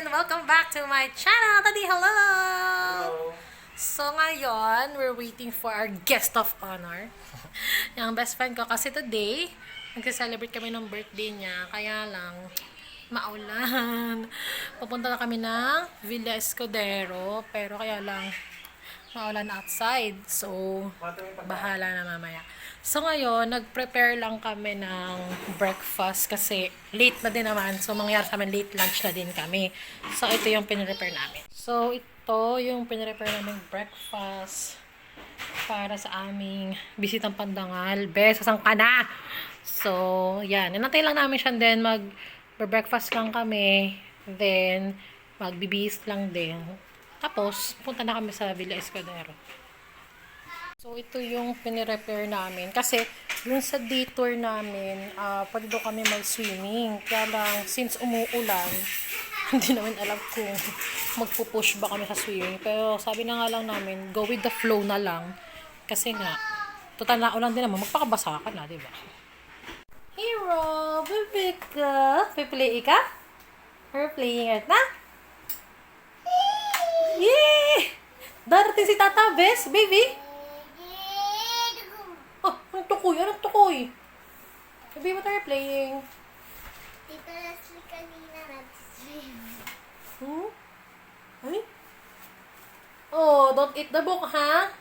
and welcome back to my channel. Tadi, hello! Hello. So ngayon, we're waiting for our guest of honor. Yung best friend ko kasi today, nagse-celebrate kami ng birthday niya. Kaya lang, maulan. Pupunta na kami ng Villa Escudero. Pero kaya lang, maulan outside. So, bahala na mamaya. So ngayon, nag-prepare lang kami ng breakfast kasi late na din naman. So mangyayari sa amin, late lunch na din kami. So ito yung pinrepare namin. So ito yung pinrepare namin breakfast para sa aming bisitang pandangal. Bes, sasang ka na! So, yan. Inantay lang namin siya, then mag-breakfast lang kami. Then, magbibihis lang din. Tapos, punta na kami sa Villa Escudero. So, ito yung pinirepair namin. Kasi, dun sa day tour namin, pwede doon kami mag-swimming. Kaya lang, since umuulan, hindi namin alam kung magpupush ba kami sa swimming. Pero, sabi na nga lang namin, go with the flow na lang. Kasi nga, total na ulan din naman, magpakabasa ka na, diba? Hero, baby ka. Piplay ka? We're playing it na? Yay! Darating si Tata Bes, baby. Oh, ang tukoy? Anong tukoy? Baby, what are you playing? Tita Leslie kanina nag-swim. Ay? Oh, don't eat the book, ha?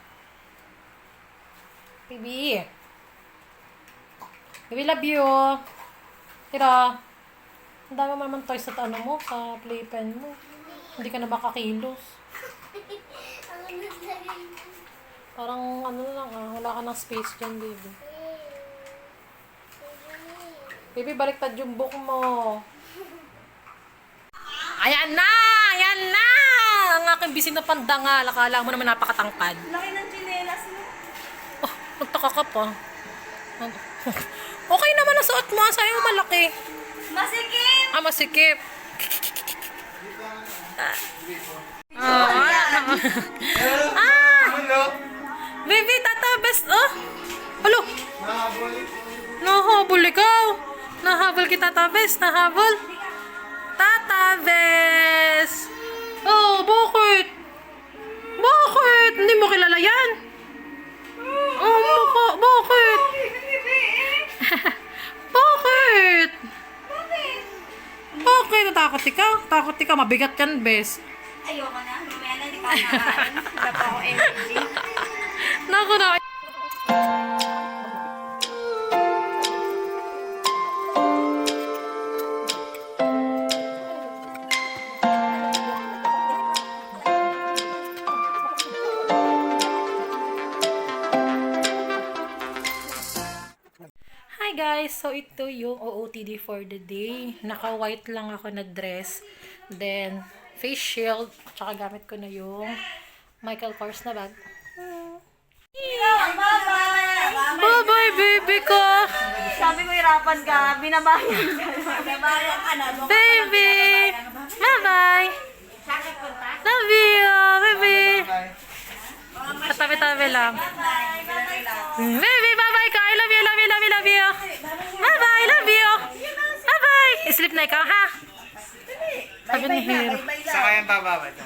Baby. Baby, love you. Tira. Ang dami mo naman toys sa ano mo, sa playpen mo. Hindi ka na makakilos. Ang naglagay mo. Parang ano na lang, wala ka ng space dyan, baby. Baby, baliktad yung book mo. Ayan na! Ayan na! Ang aking bising na pandangal. Akala mo naman napakatangkad. Laki ng chinelas mo. Oh, nagtaka ka pa. Okay naman ang suot mo. Sayang malaki. Masikip! Masikip. Hello. Baby, Tata Bes. Oh! Alo! Nahabol. Nahabol ikaw. Nahabol kita, Tata Bes. Nahabol. Tata Bes. Oh, bakit? Bakit? Hindi mo kilala yan? Oh, bakit? Bakit? Bakit? Natakot ikaw? Takot ikaw. Mabigat yan, Bes. Ayoko na. Mamaya na, di pa nakain. Wala pa akong energy. Naku na. Hi guys! So ito yung OOTD for the day. Naka-white lang ako na dress. Then, face shield. Tsaka gamit ko na yung Michael Kors na bag. Bye-bye, baby ko! Sabi ko, hirapan ka. Binabayan ka. Binabayan ka na. Baby! Bye-bye! Love you, baby! Katabi-tabi lang. Baby, bye-bye ka! I love you, love you, love you, love you! Bye-bye, love you! Bye-bye! Sleep na ikaw, ha? Sabi ni Hero. Saka yung bababa ito.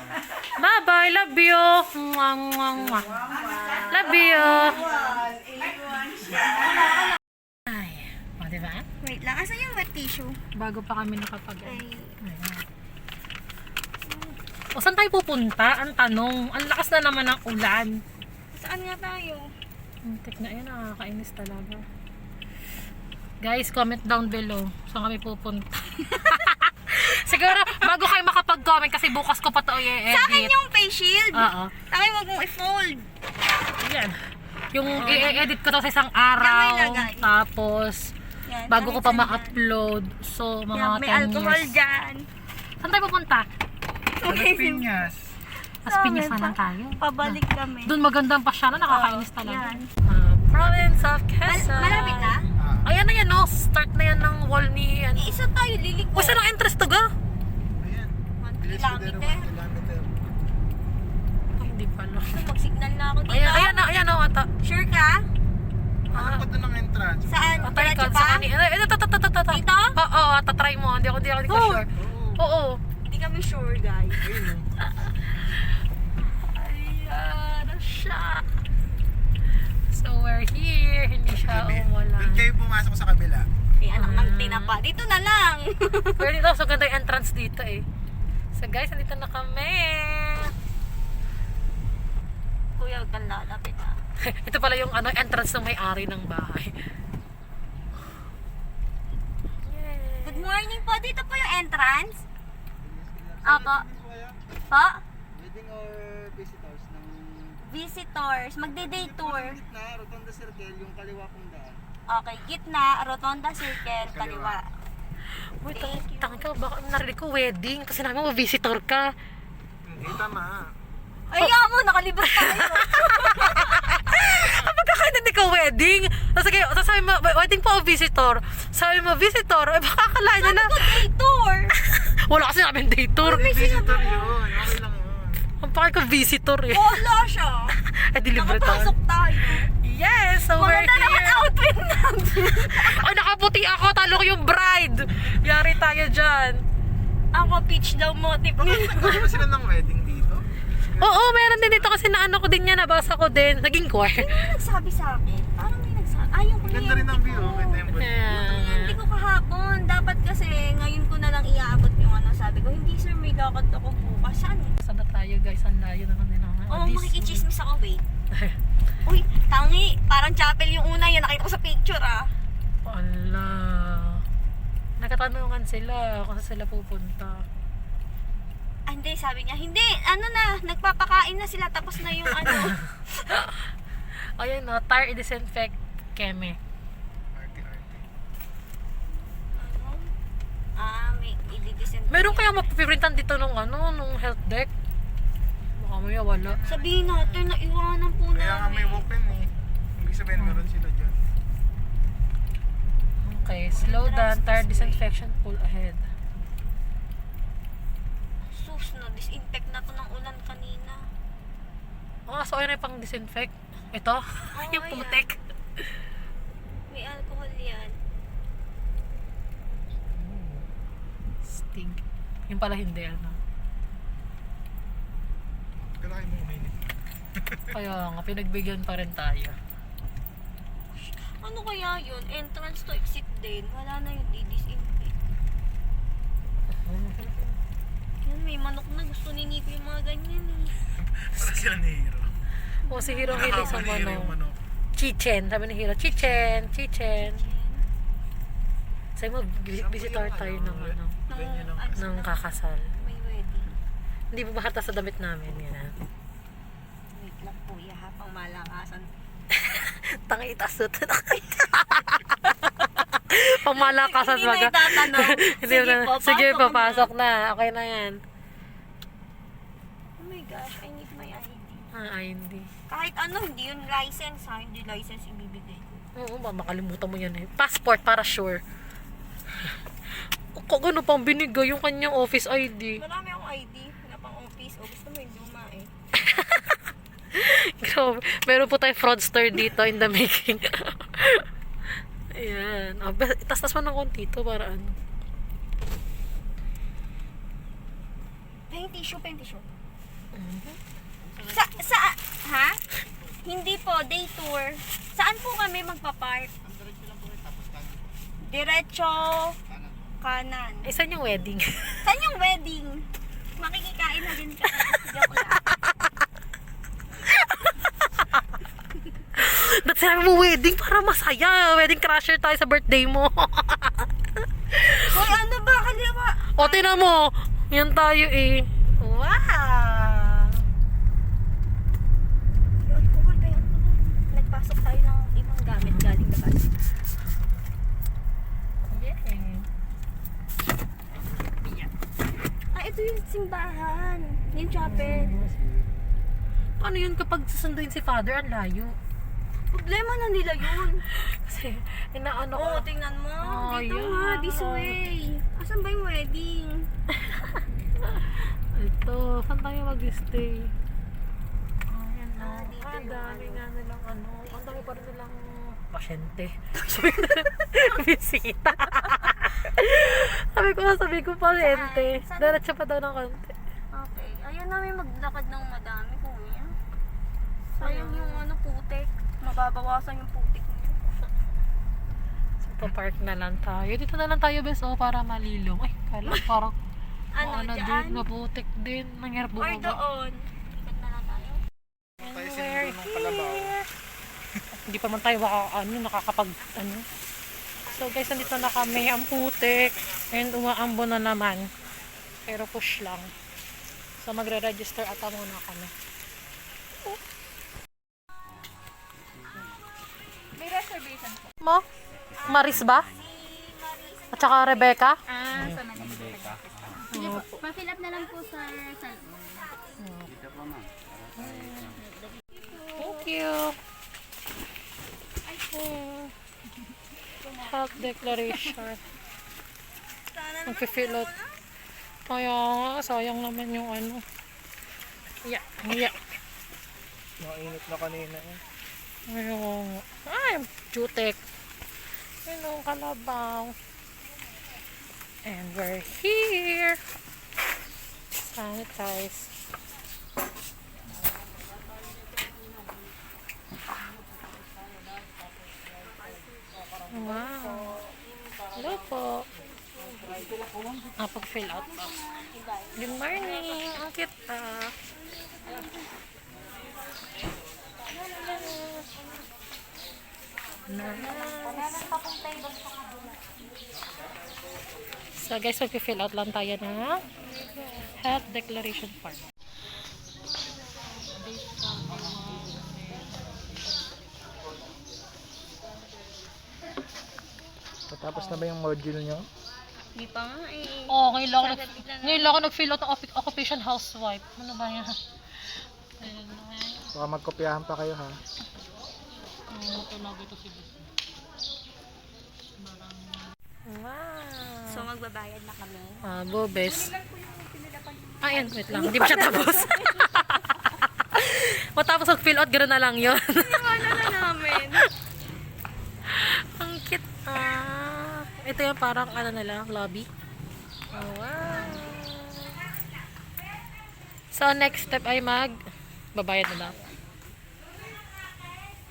Bye-bye, love you! Mwah, mwah, mwah. Love you! Ay, o, diba? Wait lang. Asan yung wet tissue? Bago pa kami nakapag... Ay. Ayan. O, saan tayo pupunta? Ang tanong. Ang lakas na naman ng ulan. Saan nga tayo? Muntik na yan, nakakainis talaga. Guys, comment down below. Saan kami pupunta? Siguro, bago kayo makapag-comment kasi bukas ko pa ito i-edit. Sa akin yung face shield. Oo. Akin wag mong i-fold. Yan. Yung i-edit ko to sa isang araw. Yan, may lagay. Tapos, Yan, bago ko pa dyan. ma-upload. So, mga Yan, may 10 alcohol years. dyan. Saan tayo pupunta? Las Piñas. Mas pinyas na lang tayo. Pabalik kami. Doon magandang pasyalan, nakakainis talaga. Yan. Province of Quezon. Malapit na? Ayan na yan, no? Start na yan ng wall ni... Isa tayo liliko. O, saan ang entrance to, ga? Ayan. 1 kilometer. Ay, hindi pala. Mag-signal na ako dito. Ayan na, ayan na, ata. Sure ka? Ano pa doon ang entrance? Saan? Tatry ka Diretso sa pa? kanina. Dito? Dito? Oo, tatry mo. Hindi ko sure. Oo. Hindi kami kami sure, guys. Ayun Ayan na siya. So we're here. Hindi siya umulan. Doon kayo pumasok sa kabila. Eh, anak ng tinapa. Dito na lang. Pero dito, so ganda yung entrance dito eh. So guys, nandito na kami. Kuya, huwag kang lalapit ah. Ito pala yung entrance ng may-ari ng bahay. Good morning po. Dito po yung entrance. Apo. Po? Wedding or visitors ng... Visitors. Magde-day tour. Na Rotonda Circle, yung kaliwa kong daan. Okay, gitna, Rotonda Circle, kaliwa. Wait, Thank you. tanga ka, baka narinig ko wedding. Kasi namin mo visitor ka. Hindi, tama. Ay, nga mo, nakalibot tayo. Kapag kakainin ko wedding, tapos sabi mo, wedding po o visitor? Sabi mo, visitor, eh baka akala niya na. Day tour. Wala kasi namin day tour. Visitor yun. Okay lang yun. Ang pakay ko visitor eh. Wala siya. Eh di libre tayo. Nakapasok tayo. Yes, so we're Maganda naman here. outfit natin. Ay, nakaputi ako, talo ko yung bride. Yari tayo dyan. Ako, peach daw motif. Nagkaroon ba sila ng wedding dito? Oo, meron din dito kasi naano ko din yan, nabasa ko din. Naging choir. Sino yung nagsabi sa akin? Parang may nagsabi. Ay, yung Ganda rin ang view. Ganda yung body. Hindi ko kahapon. Dapat kasi ngayon ko na lang iaabot yung ano. Sabi ko, hindi sir, may lakad ako bukas. Saan? Saan na tayo guys? Ang layo naman din ako. Oo, makikichismis ako. Wait. Uy, tangi. Parang chapel yung una. Yan, nakita ko sa picture ah. Ala. Nagkatanungan sila kung saan sila pupunta. Ah, hindi, sabi niya, hindi, ano na, nagpapakain na sila, tapos na yung ano. Ayun no, tire i-disinfect keme. Arte-arte. Ano? Ah, may i-disinfect. Meron kaya mapiprintan dito nung nung health deck? Baka maya wala. Sabihin natin na iwanan po Kaya nga may namin. open eh. Ibig sabihin meron sila dyan. Okay, slow down, tire disinfection, pull ahead. Sus, no, disinfect na to ng ulan kanina. So ayun na yung pang disinfect. Ito, yung yan. putek. May alcohol yan. Stig. Yung pala hindi, Kailangan mo uminit. Kaya nga, pinagbigyan pa rin tayo. Ano kaya yun? Entrance to exit din. Wala na yung di-disinfect. Yan, may manok na. Gusto ni Nico yung mga ganyan eh. Para sila ni Hiro. O si Hiro hilig sa Nakakapaliri yung manok. manok. Chichen, sabi ni Hiro, Chichen, Chichen. Sabi mo, visitor tayo ng Ganyan lang. ng kakasal. May wedding. Hindi mo ba hata sa damit namin, yan ha? Wait lang po, ha, pang malakasan. Tangi itasot. Pamalakasan Hindi na itatanong. Hindi Sige na. po, Sige, pasok papasok na. Okay na yan. Oh my gosh, I need my ID. Ay, hindi. Kahit ano, hindi yun license ha. Hindi license ibibigay ko. Oo, makalimutan mo yan eh. Passport para sure. Kung ano pang binigay yung kanyang office ID. Marami akong ID na pang office. O gusto mo yung luma eh. Grabe. Meron po tayong fraudster dito in the making. Ayan. Itas-tas mo ng konti ito para ano. Pahing tissue, pahing tissue. Mhm. Ha? Hindi po, day tour. Saan po kami magpa-park? Diretso kanan. Eh, saan yung wedding? Saan yung wedding? Makikikain na din ka. Joke lang. Ba't sinabi mo wedding? Para masaya. Wedding crasher tayo sa birthday mo. Hoy, ano ba? Kaliwa. O, tinan mo. Yan tayo eh. Wow! Yung alcohol ba yung alcohol? Nagpasok tayo ng ibang gamit galing labas. Ah, ito yung simbahan. Yung chapel. Ano yun kapag susunduin si father? Ang layo. Problema na nila yun. Kasi, inaano ko. Oo, tingnan mo. Oh, Dito yeah. nga, this way. Asan ba yung wedding? Ito, saan tayo mag-stay? Ayan na. dito Ang yung dami ano. nga nilang ang dami pa rin nilang pasyente. Bisita. sabi ko pa, ente. Saan? Diretso pa daw ng konti. Okay. Ayaw namin maglakad ng madami, kuya. Sayang yung ano, putik. Mababawasan yung putik niya. So, park na lang tayo. Dito na lang tayo, bes, para malilong. Ay, kala, parang, Ano, din, dyan? maputik din. Nangyarap Or bumaba. doon. Ikot na lang tayo. Tayo sinundo ng kalabaw. Hindi pa man tayo nakakapag, So, guys, nandito na kami. Ang putik. And umaambo na naman. Pero push lang. So, magre-register ata muna kami. May reservation po. Mo? Maris ba? At saka Rebecca? Sa Manila. Sige po. Pa-fill up na lang po sa cellphone. Thank you. Health declaration. Mag-fill out. Kaya nga, sayang naman yung ano. Yeah. Mainit na kanina eh. Ayun. Ay, jutek. Ayun, kalabaw. And we're here. Sanitize. Wow. Hello po. Pag-fill out po. Good morning. Ang cute ah. So guys, mag-fill out lang tayo na health declaration form. Tapos na ba yung module nyo? Hindi pa nga eh. Oh, ngayon lang ako nag-fill out ng occupation housewife. Ano ba yan? Ayun na. Baka magkopyahan pa kayo ha. Matulog ito si Bisi. Wow. So, magbabayad na kami. Bobes. Ayan, wait lang. Hindi pa siya tapos. Matapos mag-fill out, gano'n na lang yun. Ano na namin? Ang cute. Ito yung parang ano nila, lobby. Oh, wow. So, next step ay babayad na lang.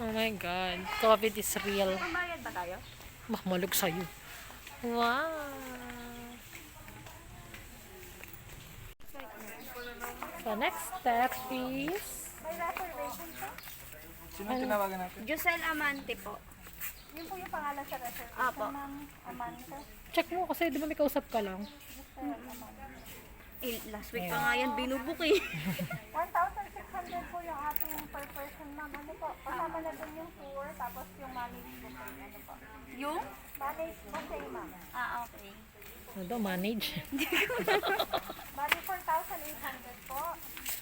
Oh my God. COVID is real. Magbayad ba tayo? Mahmalog sa'yo. Wow. So, next step is Sino tinawagan natin? Josel Amante po. Yun po yung pangalan sa reservation Apo. ng Amante. check mo kasi di ba may kausap ka lang? Last week pa nga yan binubuk eh. 1,600 po yung ating per person, ma'am. Ano po? Kasama na dun yung tour, tapos yung manage buffet. Ano po? Yung? Manage buffet, ma'am. Okay. Ano daw, manage? Bali 4,800 po.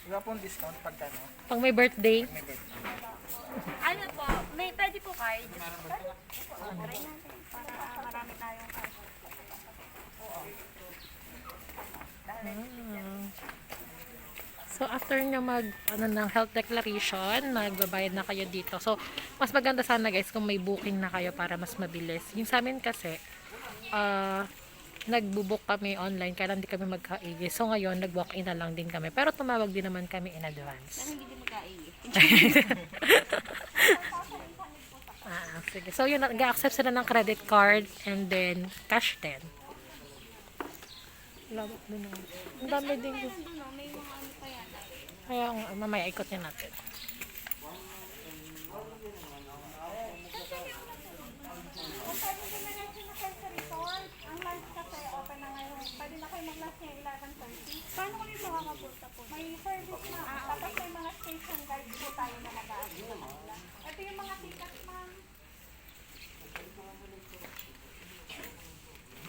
Wala pong discount pagka no? Pag may birthday, Ano po? May pwede po card? Try natin para marami tayong card. so after nyo ng health declaration, magbabayad na kayo dito. So, mas maganda sana guys kung may booking na kayo para mas mabilis. Yung sa amin kasi, nagbubook kami online kaya hindi kami magkaigi. So ngayon, nag-walk-in na lang din kami. Pero tumawag din naman kami in advance. Hindi din magkaili. Sige. So yun, nag-accept sila ng credit card and then cash din. Lawak din ako. Ang dami din. May mga ano pa yata. Kaya mamaya ikotin natin. Pwede din na natin na sa resort. Ang lunch kasi open na ngayon. Pwede na kayo mag-lunch ng 11:30. Paano kami makakapunta po? May service na. Tapos may mga station guides po tayo na nag-aagin. Ito yung mga tickets, ma'am.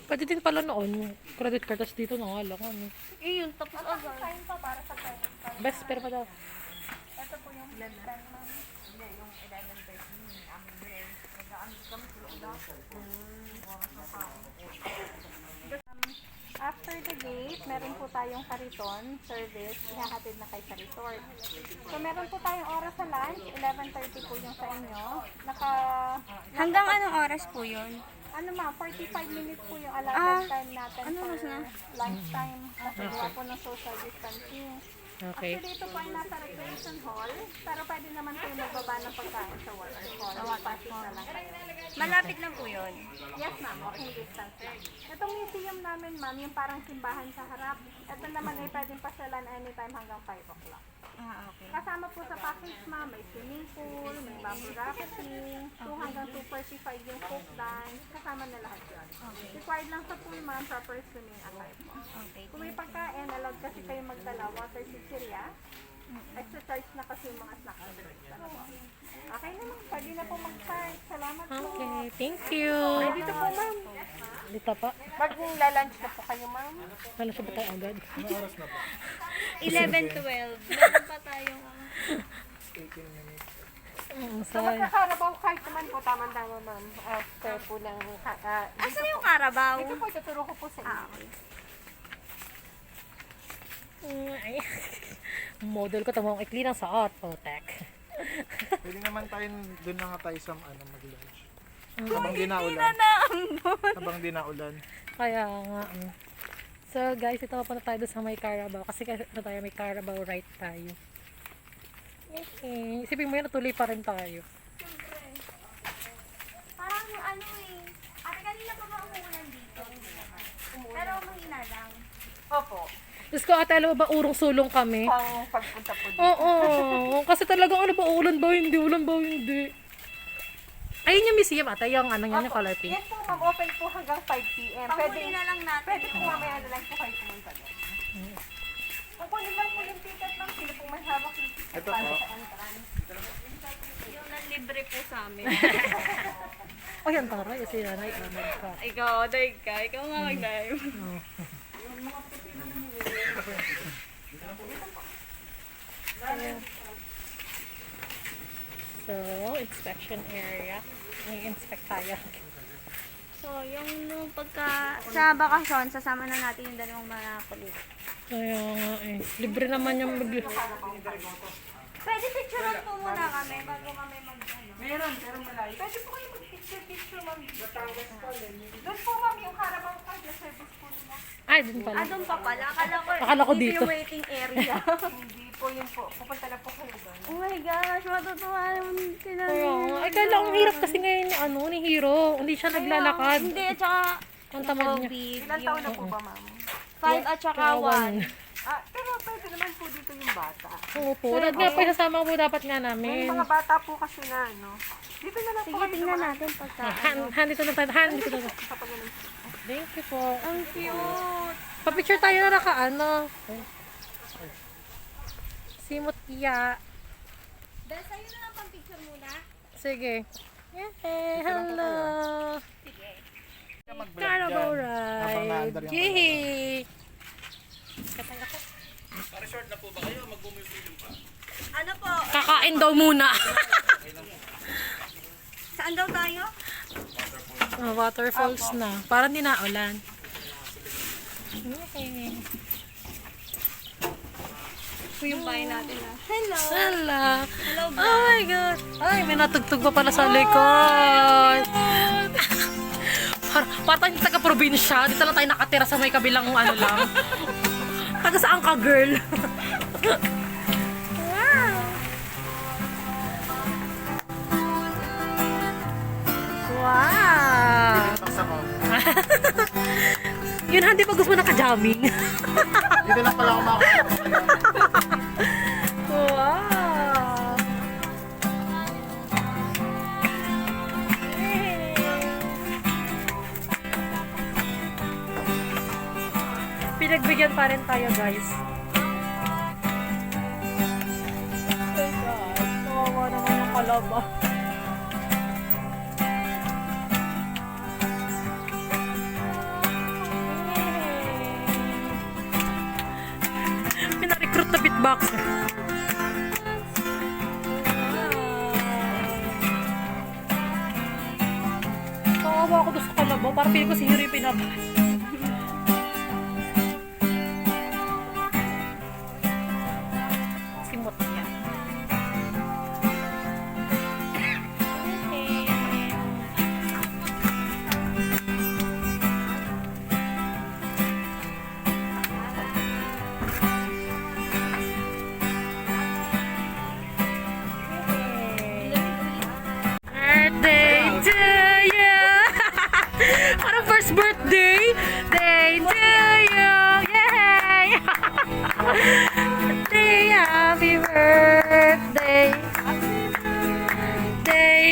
Pwede din pala noon yung credit card tas dito na nga lang. Ano. Yun, tapos agad. Sign pa para sa credit card. Best pero pa daw. Ito po yung plan, ma'am. After the gate, meron po tayong kariton service, ihahatid na kayo sa resort. So meron po tayong oras sa lunch, 11:30 po yung sa inyo. Hanggang anong oras po yun? Ano ma'am, 45 minutes po yung allotted time natin ano for oras na? lunchtime. Kasi gawa po ng social distancing. Okay. Actually, ito po ay nasa recreation hall, pero pwede naman po yung magbaba ng pagkain sa water hall. Sa water na lang kayo. Malapit lang po yun. Yes ma'am, walking distance lang. Itong museum namin ma'am, yung parang simbahan sa harap, ito naman ay pwedeng pasyalan anytime hanggang 5 o'clock. Okay. Kasama po sa package ma'am, may swimming pool, may bamboo rafting, 2 hanggang 2:45 yung folk dance, kasama na lahat yun. Required lang sa pool ma'am, proper swimming attire po. Okay. Kung may pagkain, allowed kasi kayo magdala, water chichirya, extra charge na kasi yung mga snacks and drinks. Ano po? Okay na ma'am, pwede na po mag-start. Salamat po. Okay, thank you. Dito po ma'am. Dito pa. Mag-lunch na po kayo ma'am. Ano siya ba tayo agad? 11-12. Meron pa tayong... So magkakarabaw kahit naman po, tama-tama ma'am. After po ng... Asan yung Carabao? Ito po, tuturo ko po sa inyo. Ay. Model ko tamang ikli ng saot. Oh, tek. Pwede naman tayo, doon na nga tayo sa mag-lunch. Habang di naulan. Habang di naulan. Kaya nga. So guys, ito pa na tayo doon sa may Carabao. Kasi tayo may Carabao ride tayo. Okay. Isipin mo yan, natuloy pa rin tayo. Parang ano eh. Ate, kanina pa ba umuulan dito? Pero mahina lang. Opo. Diyos ko, ate, alam mo ba, urong-sulong kami? Pang pagpunta po dito. Oo. Kasi talagang ano ba, ulan ba hindi, ulan ba hindi. Ayun yung museum ate, yung ano yan, yung color pink. Yan po ma'am, open po hanggang 5 p.m. Panghuli na lang natin. Pwede po mamaya na lang po kayo pumunta doon. Kung kunin lang po yung ticket ma'am, sino po may hawak yung ticket Ito para po. sa entrance. Yung nanlibre po sa amin. Oh, yan taray, si nanay, ka. Ikaw, daig ka. Ikaw nga mag-dive. So, inspection area. May inspect tayo. So, yung nung pagka sa bakasyon, sasama na natin yung dalawang mga kulit. Kaya nga eh. Libre naman yung Pwede picture po muna kami bago kami Meron, pero malayo. Pwede po kayo mag-picture ma'am. Doon po ma'am, yung Carabao card na service po nila. Ay, dun pala. doon pa pala. Akala ko dito. yung waiting area. Hindi po yun po. Pupunta lang po kayo doon. Oh my gosh, matutuwa naman sila. Kaya nga. Ay, kala ang hirap kasi ngayon ni ano, ni Hero. Hindi siya naglalakad. Hindi, at saka Ang tamad niya. COVID. Ilan taon na po ba ma'am? 5 at saka 1. Pero pwede naman po dito yung bata. Oo po. Nga pa, sasama po dapat nga May namin. mga bata po kasi na ano. Dito na lang po Sige, kami tingnan natin pagka. Han, dito na tayo. Han, dito na tayo. kapag ganun. Thank you po. Ang cute. Pa-picture tayo na naka-ano. Simot iya. Dahil sa'yo na lang pang picture muna. Sige. Yay! Hello! Mag-vlog Carabao dyan. Habang ride! naandar yung Yay! Katay ako. Ano po? Kakain daw muna. Saan daw tayo? Waterfalls na. Parang di na ulan. Okay. Ito yung bahay natin na. Hello. Hello! Hello, Oh my God! Ay, may natugtog pa pala sa likod! Parang tayo taga-probinsya. Dito lang tayo nakatira sa may kabilang ano lang. Taga saan ka, girl? Wow! Wow! Taksa ko. Yun, hindi pa gusto mo naka-jamming. Dito lang pala ako makakita. Wow! Pinagbigyan pa rin tayo, guys. Oh my God. Kawawa naman yung kalaba. Pina-recruit na beatboxer. Kawawa ako doon sa kalabaw. Parang piling ko si Hiro yung pinabas. Simot niya. Okay.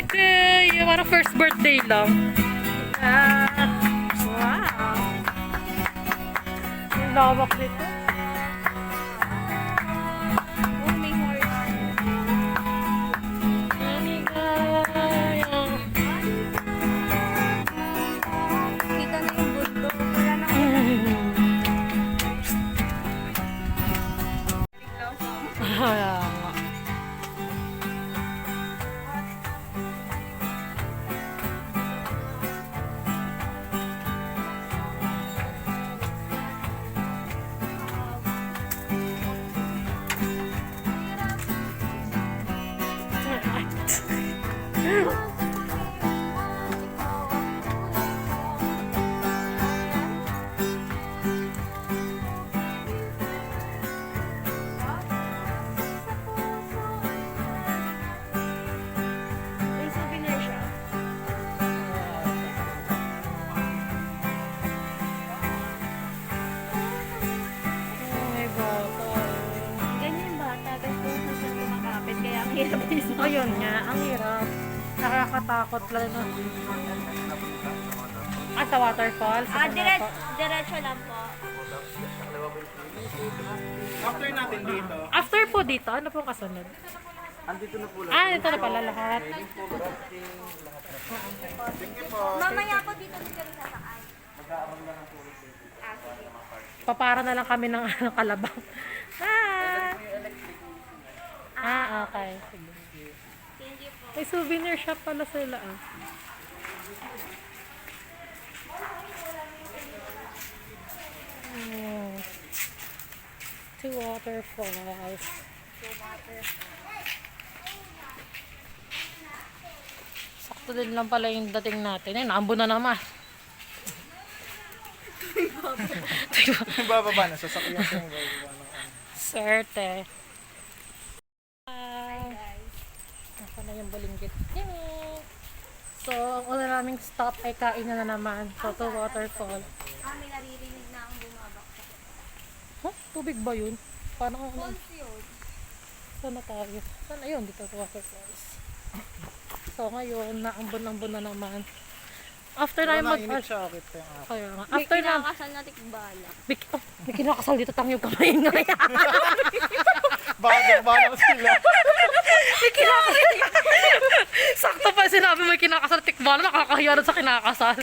birthday to you. Parang first birthday lang. Wow. Ang lawak nito. Oh, may horse. Kita na yung bundok. Wala na Kaya nga. may souvenir siya. Ay, bata. Ganyan yung bata. Gusto ko siya kumakapit. Kaya ang hirap isa. Ayun nga, ang hirap. Nakakatakot lang na. Sa waterfall? Sa Diretso lang po. After natin dito, After po dito, ano pong kasunod? andito na po lang. Dito na pala lahat. Mamaya po dito din kami sasakay. Papara na lang kami ng kalabang. Okay. Sige. Thank you po. May souvenir shop pala sila Two waterfalls. Sakto din lang pala yung dating natin. Ay, naambo na naman. Bababa na, sasakyan ko yung bababa ng Swerte. Ako na yung bulinggit. Yay! So, ang una naming stop ay kain na naman. Toto Waterfall. May naririnig na akong bumabaksak. Huh? Tubig ba yun? Parang Falls yun. saan na tayo? Saan? Ayun, dito sa waterfalls. So, ngayon, naambon-ambon na naman. After na yung mainit siya, akit pa yung ako. Kaya nga. May After na, kinakasal na tikbala. may kinakasal dito tang yung kamay nga. Bago sila. May kinakasal. Sakto pa sinabi may kinakasal tikbala, nakakahiya rin sa kinakasal.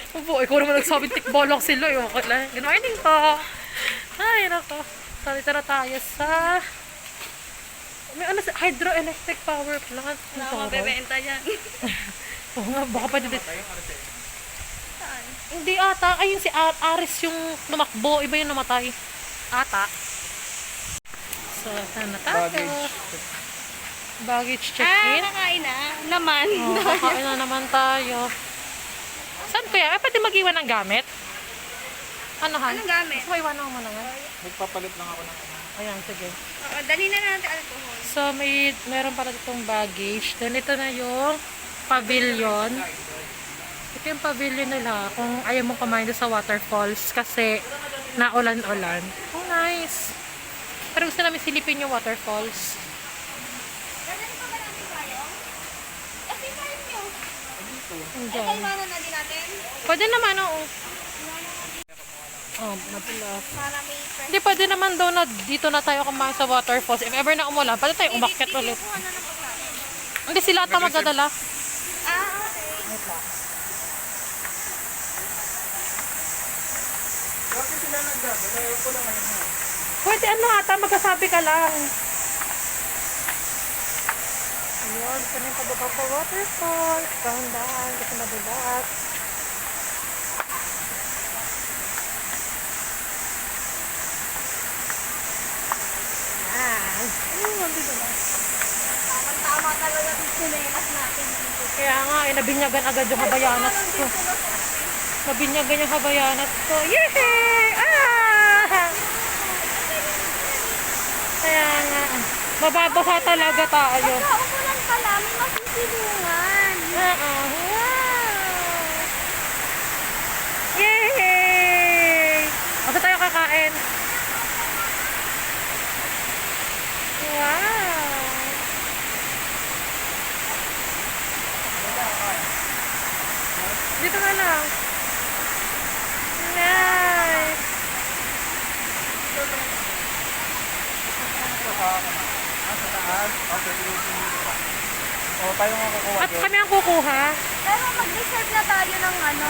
Opo, ikaw naman nagsabing tikbalak sila. Okay lang. Good morning po. Ay, nako. Salita na tayo sa... May ano sa hydroelectric power plant. Wala akong mabebenta yan. Oo nga, baka pwede din. Saan? Hindi ata. Ayun si Aris yung tumakbo. Iba yung namatay. Ata. So, saan na tayo? Baggage check-in. Nakain na. Laman. Kakain na naman tayo. Saan kaya? Pwede mag-iwan ng gamit? Ano han? Anong gamit? Gusto mo iwanan mo na nga? Nagpapalit lang ako ng ano. Ayan, sige. Dali na natin alcohol. So, meron pala itong baggage. Then, ito na yung pavilion. Ito yung pavilion nila kung ayaw mong kumain doon sa waterfalls kasi naulan-ulan. Oh, nice! Pero gusto namin silipin yung waterfalls. Dadali pa ba natin tayo? Kasi tayo nyo. Andyan. Kailangan na din natin. Pwede naman, oo. Oh, mapula. Para may fresh. Hindi, pwede naman daw na dito na tayo kumain sa waterfalls. If ever na umulan, pwede tayo umakyat ulit. Kuha na ng pagkain. Hindi sila ata magdadala. Okay. Bakit sila nagdadala? Ayaw ko lang ngayon na. Pwede ano ata, magkasabi ka lang. Ayun, ito na yung pababa po waterfall. Dahan-dahan, kasi madulas. Yan. Madulas. Tama talaga yung sinelas natin dito. Kaya nga, nabinyagan agad yung habayanas ko. Nabinyagan yung habayanas ko. Yay! Kaya nga, mababasa talaga tayo. Kaukulan pala, may masisilungan. Wow! Yay! Asa tayo kakain? Wow! Okay, o, tayo nga kukuha At doon. kami ang kukuha. Pero mag-reserve na tayo ng ano.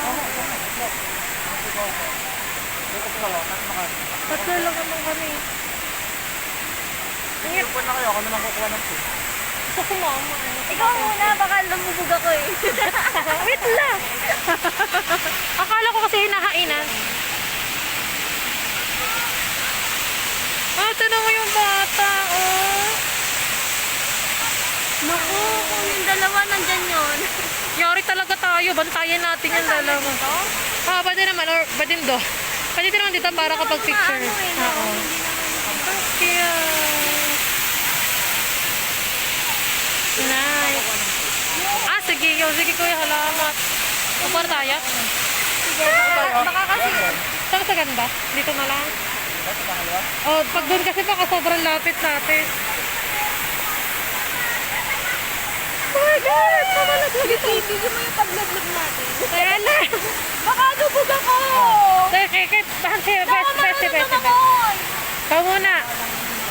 Dito ko lang, kasi makano. Tatlo lang naman kami. Pupun na kayo, ako naman kukuha ng food. Gusto ko mama. Ikaw muna, baka lumubog ako eh. Wait lang. Akala ko kasi hinahainan. Ah, tanong mo yung bata, oh. Naku, kung yung dalawa nandyan yun. Yari talaga tayo. Bantayan natin yung dalawa. Ah, pwede naman. Or, pwede do. Pwede naman dito para kapag picture. Maano eh, no? Oo. Hindi naman. Cute. Nice. Ah, sige. Yo, sige kuya. Salamat. Kupar tayo. Sige, baka kasi. Saan sa ganda? Dito na lang. Oh, pag doon kasi baka sobrang lapit natin. Oh my God! Ibigin mo yung paglaglag natin. Kaya na. Baka lubog ako! Kaya, bahan siya. Best. naman! Ikaw muna.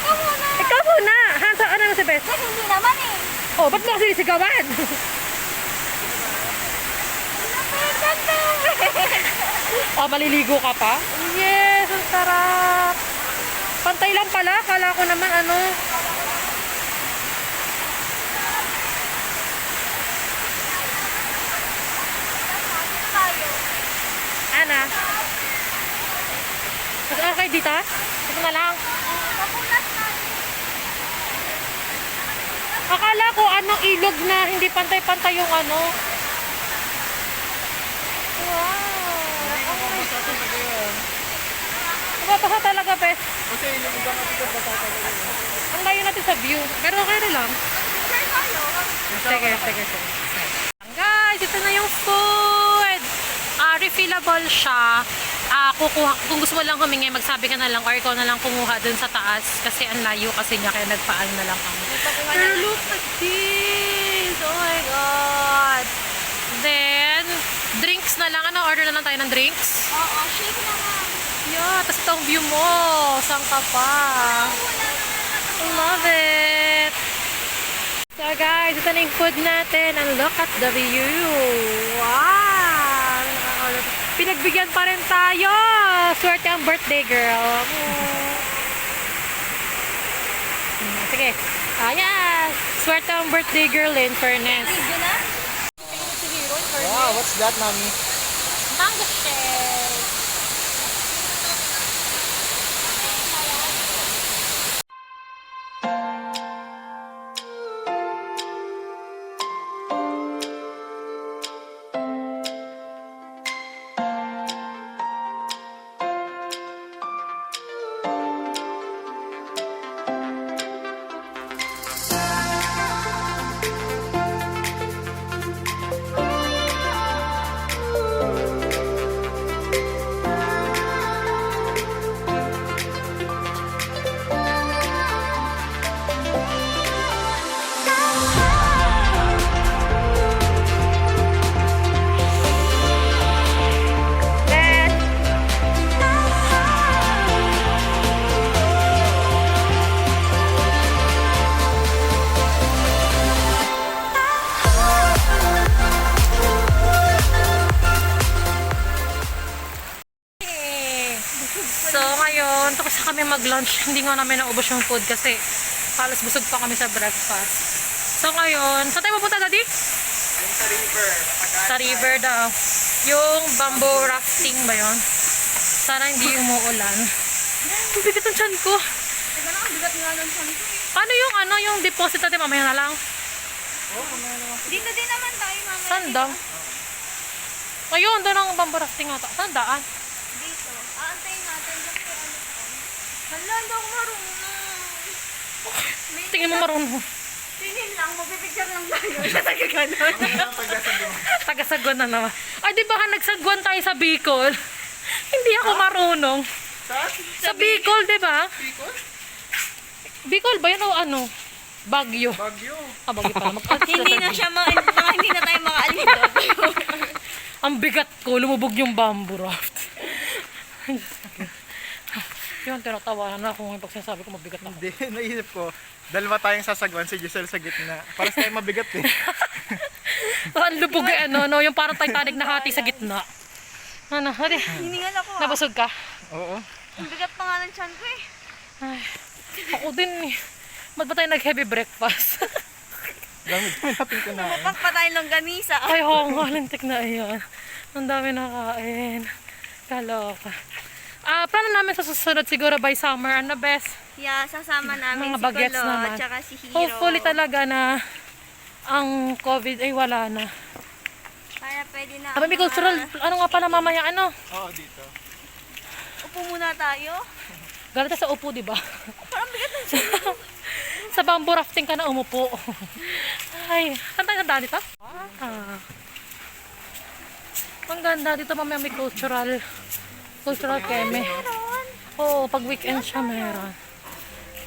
Ikaw muna! Ikaw muna. Hansa, ano mo si Best? Kasi hindi naman eh. Oh, ba't mo kasi sigawan? Oh, maliligo ka pa? Yes, ang sarap. Pantay lang pala. Kala ko naman ano. Ana? Mas okay dito? Ito na lang. Akala ko anong ilog na hindi pantay-pantay yung ano. Wow. Mababasa talaga, Bes. Kasi yung iba nga dito, basta talaga yun. Ang layo natin sa view. Pero okay na lang. Sige. Guys, ito na yung food. Refillable siya. Kukuha, kung gusto mo lang humingi, magsabi ka na lang or ikaw na lang kumuha dun sa taas kasi ang layo kasi niya kaya nagpaan na lang kami. Pero look at this! Oh my God! Then, drinks na lang. Ano, order na lang tayo ng drinks? Oo, shake na nga. Yeah, tapos ito ang view mo. Saan ka pa? Love it! So guys, ito na yung food natin. And look at the view. Wow! Pinagbigyan pa rin tayo. Swerte ang birthday girl. Sige. Ayan. Swerte ang birthday girl in fairness. Video na? Wow, what's that, mami? Mango shake. So ngayon, tapos na kami mag-lunch. Hindi nga namin naubos yung food kasi halos busog pa kami sa breakfast. So ngayon, saan tayo pupunta, Daddy? Yung sa river. Sa river daw. Yung bamboo rafting ba yun? Sana hindi umuulan. Ang bigat ang tiyan ko. Teka na, ang bigat nga nun sa nito eh. Paano yung ano, yung deposit natin mamaya na lang? Dito din naman tayo mamaya. Saan daw? Ayun, doon ang bamboo rafting ata. Saan daan? Dito. Aantayin natin kasi ano to. Hala, hindi ako marunong. Tingin mo marunong. Tingin lang, magpipicture lang tayo. Sa tagaganon. Tagasagwan na naman. Ay, di ba nagsagwan tayo sa Bicol? Hindi ako marunong. Sa Bicol, di ba? Bicol? Bicol ba yun o ano? Bagyo. Bagyo. Ah, bagyo pala. Hindi na siya, baka hindi na tayo makaalis dito. Ang bigat ko, lumubog yung bamboo raft. yun, tinatawanan na ako ngayon pag sinasabi ko mabigat na ako. Hindi, naisip ko, dalawa tayong sasagwan, si Giselle sa gitna. Para sa tayo mabigat eh. Ang lubog eh, ano, yung parang Titanic na hati sa gitna. Ano, hadi, Hiningal ako ah. nabusog ka? Oo. Ang bigat pa nga ng tiyan ko eh. Ay, ako din eh. Ba't ba tayo nag-heavy breakfast? Dami natin kunain. Mukhang pa tayo ng ganisa. Ay, oo nga, lintik na ayan. Ang dami nakain. Kaloka. Plano namin sa susunod siguro by summer, ano best? Yeah, sasama namin Mga si bagets Kulot, naman. tsaka si Hero. Hopefully talaga na ang COVID ay wala na. Para pwede na. May cultural, ano nga pala mamaya, ano? Oo, dito. Upo muna tayo. Galit sa upo, di ba? Parang bigat ng Sa bamboo rafting ka na umupo. Ay, saan tayo ganda dito? Ang ganda dito, mamaya may cultural keme. Oo, pag weekend siya meron.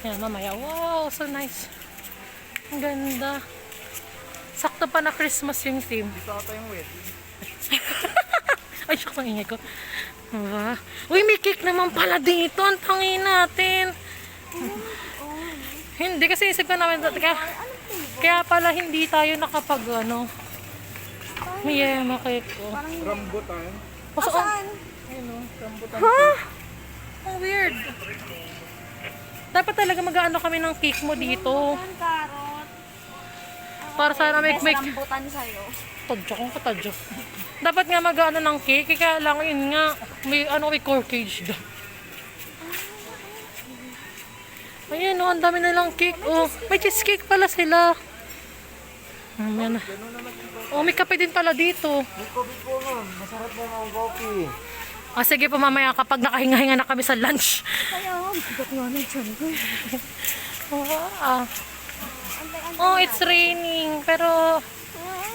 Yan, mamaya. Wow, so nice. Ang ganda. Sakto pa na Christmas yung theme. Dito ata yung wedding. Ay, shucks, ang ingay ko. Diba? Uy, may cake naman pala dito. Ang tangin natin. Hindi, kasi isip ko namin, kaya pala hindi tayo nakapag, ano, may yema cake ko. Rambutan. Ayun o, rambutan. Ang weird. Dapat talaga mag-ano kami ng cake mo dito. karot. Para sana may Rambutan sa'yo. tadyo kung katadyo. Dapat nga mag-ano ng cake, kaya lang yun nga, may ano, may corkage doon. Ayan o, ang dami nilang cake. Oh, may cheesecake pala sila. Ayan. Oh, may kape din pala dito. May kopi po nun. Masarap na ang kopi. Sige po mamaya kapag nakahinga-hinga na kami sa lunch. Kaya, bigat nga ng tiyan ko. Oh, it's raining. Pero,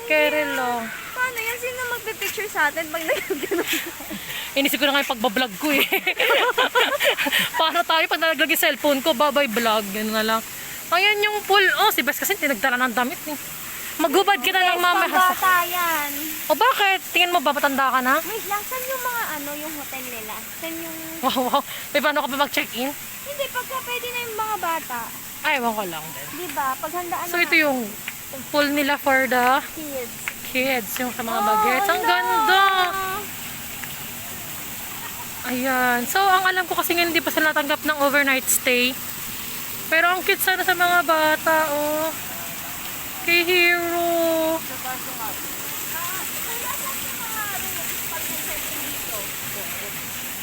carry lang. Paano yan? Sino magpipicture sa atin pag nagagano'n? Inisip ko na nga yung pagbablog ko eh. Paano tayo pag nalaglag yung cellphone ko, babay vlog. Ganun na lang. Ayan yung pool. Oh, si Bes kasi tinagdala ng damit eh. Maghubad ka na lang mamaya. Bata yan. O bakit? Tingin mo ba matanda ka na? Wait lang, saan yung mga ano, yung hotel nila? Saan yung... Wow, wow. May paano ka ba mag-check-in? Hindi, pagka pwede na yung mga bata. Ay, ewan ko lang din. Di ba? Paghandaan So ito yung pool nila for the kids. kids. Yung sa mga bagets. Ang ganda! Ayan. So, ang alam ko kasi nga hindi pa sila natanggap ng overnight stay. Pero ang cute sana sa mga bata, oh. Kay Hero.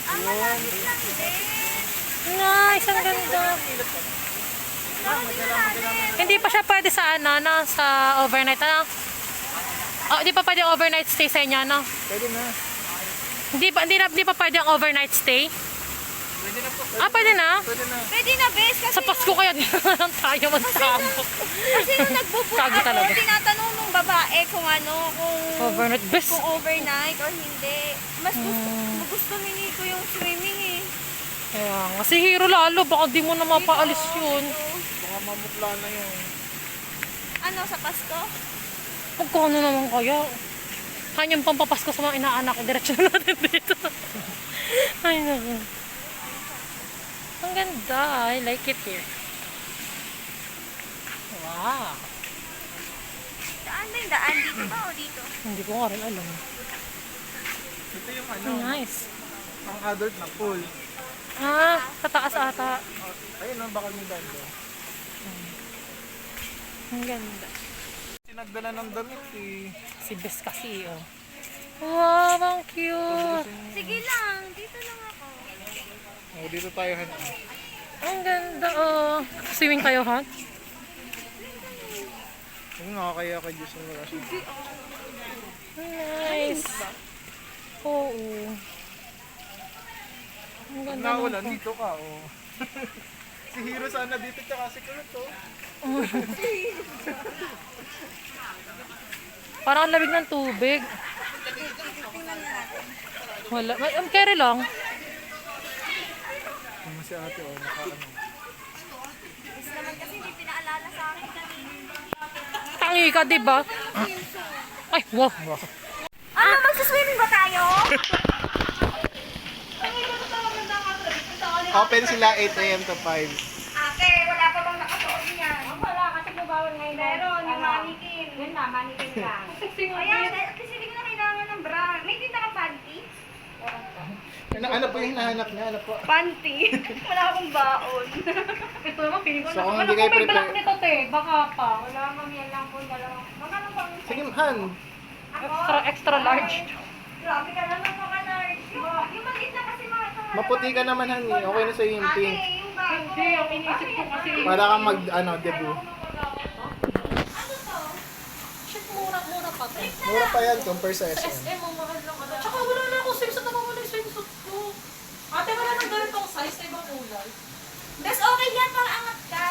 Ang malapit lang din. Nice, ang ganda. Hindi pa siya pwede sa ano, no? Sa overnight, ano? Oh, hindi pa pwede overnight stay sa inyo, no? Pwede na. Hindi pa pwede ang overnight stay? Pwede na po. Pwede na? Pwede na. Pwede na, bes. Kasi Sa Pasko kaya di na lang tayo magkampo. Kasi yung nagbubook Kago ako, talaga. tinatanong nung babae kung ano, kung Overnight, best. kung overnight or hindi. Mas gusto ni Nico yung swimming eh. Kaya nga, si Hero lalo, baka di mo na mapaalis yun. Baka mamukla na yun. Ano, sa Pasko? Pagkano naman kaya? Kanyang pampapasko sa mga inaanak, diretsyo na natin dito. Ay, naku. Ang ganda. I like it here. Wow. Daan na yung daan. Dito ba o dito? Hindi ko nga rin alam. Ito yung ano, Nice. ang adult na pool. Sa taas ata. Ayun o, bakal may bando. Ang ganda. Sinagdala ng damit eh. Si Bes kasi, oh. Wow, ang cute. Sige lang. Dito lang ako. Oh, dito tayo han. Ang ganda, oh. Swimming kayo, ha? Kung nakakaya kay Diyos ang wala siya. Nice. Oo. Ang Pag ganda naulan, ng dito ka oh. Si Hero sana dito tsaka si Kulot oh. Parang ang lamig ng tubig. Wala. Carry lang. Ano si ate oh, nakaano. Mas naman kasi hindi pinaalala sa akin kanina. Tangi ka, di ba? Ay, wow. Ano, magsaswimming ba tayo? Open sila 8 a.m. to 5. Ate, wala pa bang nakasuot niyan? Wala, kasi bawal ngayon. Meron, yung manikin. Yun na, manikin lang. Ayan, kasi hindi ko na kailangan ng bra. May tinta ka panty? Ano po yung hinahanap niya? Ano po? Panty? Wala akong baon. Ito naman, piling ko So, na. kung Ano hindi kung kayo may prepare- black nito, te? Baka pa. Wala kami yan lang po, dalawang. Magkano bang Sige, Han. extra large? Grabe ka naman mga large. Yung maliit na kasi mga Maputi ka naman, Han. eh. Okay na sa'yo yung Ate, pink. yung bago. Hindi, ang iniisip ko kasi. Para kang debut. Ano to? Shit, mura pa to. Mura pa yan compare sa SM. SM, ang mahal lang. Tsaka wala na akong swimsuit. Nawawala yung swimsuit ko. Ate, wala nang ganitong size na ibang kulay. Bes, okay yan, pang angat ka.